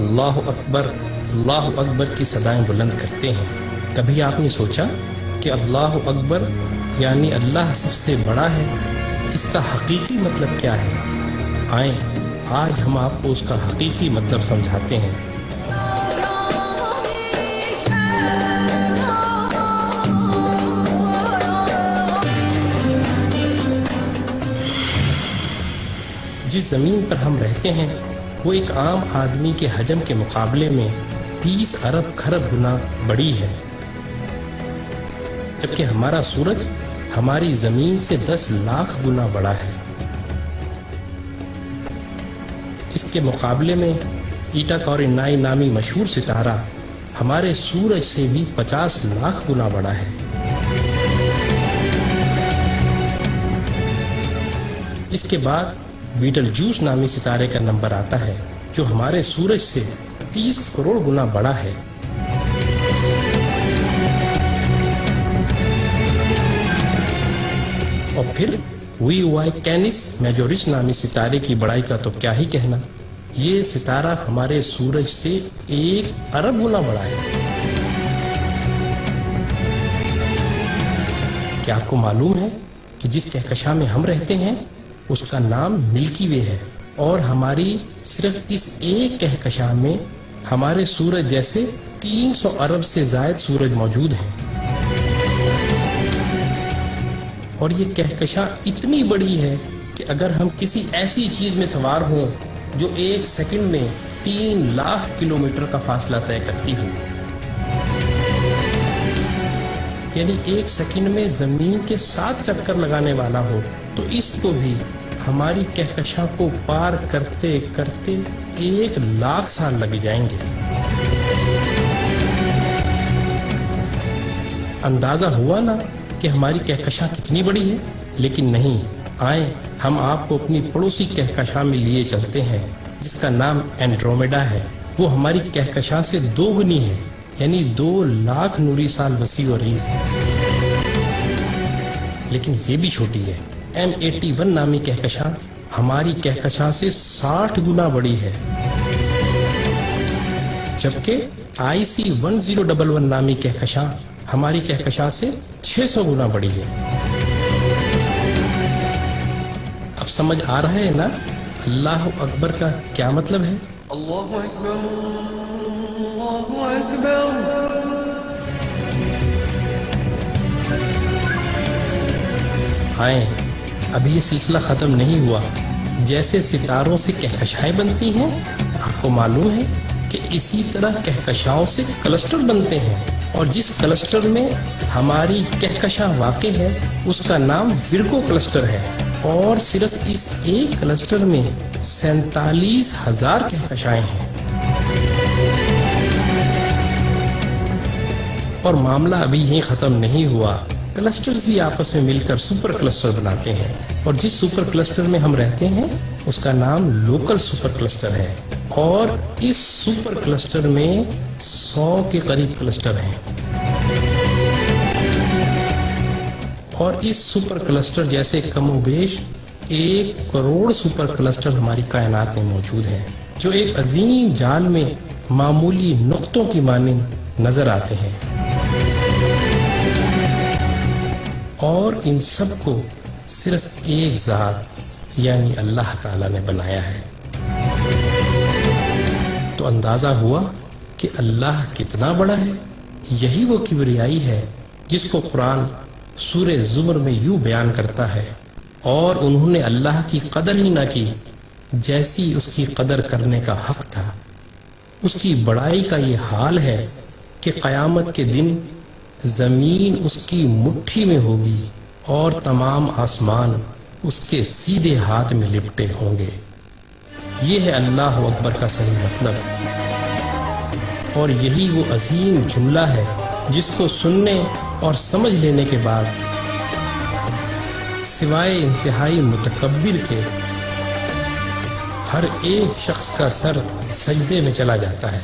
اللہ اکبر کی صدائیں بلند کرتے ہیں۔ کبھی آپ نے سوچا کہ اللہ اکبر یعنی اللہ سب سے بڑا ہے، اس کا حقیقی مطلب کیا ہے؟ آئیں آج ہم آپ کو اس کا حقیقی مطلب سمجھاتے ہیں۔ جس زمین پر ہم رہتے ہیں وہ ایک عام آدمی کے حجم کے مقابلے میں 20 ارب کھرب گنا بڑی ہے، جبکہ ہمارا سورج ہماری زمین سے 10 لاکھ گنا بڑا ہے۔ اس کے مقابلے میں ایٹا کورینائی نامی مشہور ستارہ ہمارے سورج سے بھی 50 لاکھ گنا بڑا ہے۔ اس کے بعد بیٹل جوس نامی ستارے کا نمبر آتا ہے جو ہمارے سورج سے 30 کروڑ گنا بڑا ہے۔ اور پھر وی وائی کینس میجورس نامی ستارے کی بڑائی کا تو کیا ہی کہنا، یہ ستارہ ہمارے سورج سے 1 ارب گنا بڑا ہے۔ کیا آپ کو معلوم ہے کہ جس کہکشاں میں ہم رہتے ہیں اس کا نام ملکی وے ہے، اور ہماری صرف اس ایک کہکشاں میں ہمارے سورج جیسے 300 ارب سے زائد سورج موجود ہیں۔ اور یہ کہکشاں اتنی بڑی ہے کہ اگر ہم کسی ایسی چیز میں سوار ہوں جو 1 سیکنڈ میں 3 لاکھ کلومیٹر کا فاصلہ طے کرتی ہو، یعنی 1 سیکنڈ میں زمین کے 7 چکر لگانے والا ہو، تو اس کو بھی ہماری کہکشاں کو پار کرتے کرتے 1 لاکھ سال لگ جائیں گے۔ اندازہ ہوا نا کہ ہماری کہکشاں کتنی بڑی ہے؟ لیکن نہیں، آئیں ہم آپ کو اپنی پڑوسی کہکشاں میں لیے چلتے ہیں جس کا نام اینڈرومیڈا ہے۔ وہ ہماری کہکشاں سے 2 گنی ہے، یعنی 2 لاکھ نوری سال وسیع و عریض ہے۔ لیکن یہ بھی چھوٹی ہے۔ M81 نامی کہکشاں ہماری کہکشاں سے 60 گنا بڑی ہے، جبکہ IC 1011 نامی کہکشاں ہماری کہکشاں سے 600 گنا بڑی ہے۔ اب سمجھ آ رہا ہے نا اللہ اکبر کا کیا مطلب ہے؟ اللہ اکبر، اللہ اکبر۔ آئیں، ابھی یہ سلسلہ ختم نہیں ہوا۔ جیسے ستاروں سے کہکشائیں بنتی ہیں، آپ کو معلوم ہے کہ اسی طرح کہکشاؤں سے کلسٹر بنتے ہیں، اور جس کلسٹر میں ہماری کہکشاں واقع ہے اس کا نام ورگو کلسٹر ہے، اور صرف اس ایک کلسٹر میں 47,000 کہکشائیں ہیں۔ اور معاملہ ابھی یہیں ختم نہیں ہوا، کلسٹرز بھی آپس میں مل کر سپر کلسٹر بناتے ہیں، اور جس سپر کلسٹر میں ہم رہتے ہیں اس کا نام لوکل سپر کلسٹر ہے، اور اس سپر کلسٹر میں 100 کے قریب کلسٹر ہیں، اور اس سپر کلسٹر جیسے کم و بیش 1 کروڑ سپر کلسٹر ہماری کائنات میں موجود ہیں، جو ایک عظیم جال میں معمولی نقطوں کی مانند نظر آتے ہیں، اور ان سب کو صرف ایک ذات یعنی اللہ تعالیٰ نے بنایا ہے۔ تو اندازہ ہوا کہ اللہ کتنا بڑا ہے۔ یہی وہ کبریائی ہے جس کو قرآن سورہ زمر میں یوں بیان کرتا ہے، اور انہوں نے اللہ کی قدر ہی نہ کی جیسی اس کی قدر کرنے کا حق تھا۔ اس کی بڑائی کا یہ حال ہے کہ قیامت کے دن زمین اس کی مٹھی میں ہوگی اور تمام آسمان اس کے سیدھے ہاتھ میں لپٹے ہوں گے۔ یہ ہے اللہ اکبر کا صحیح مطلب، اور یہی وہ عظیم جملہ ہے جس کو سننے اور سمجھ لینے کے بعد سوائے انتہائی متکبر کے ہر ایک شخص کا سر سجدے میں چلا جاتا ہے۔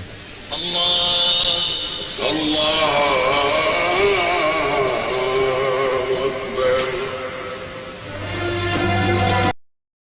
اللہ اللہ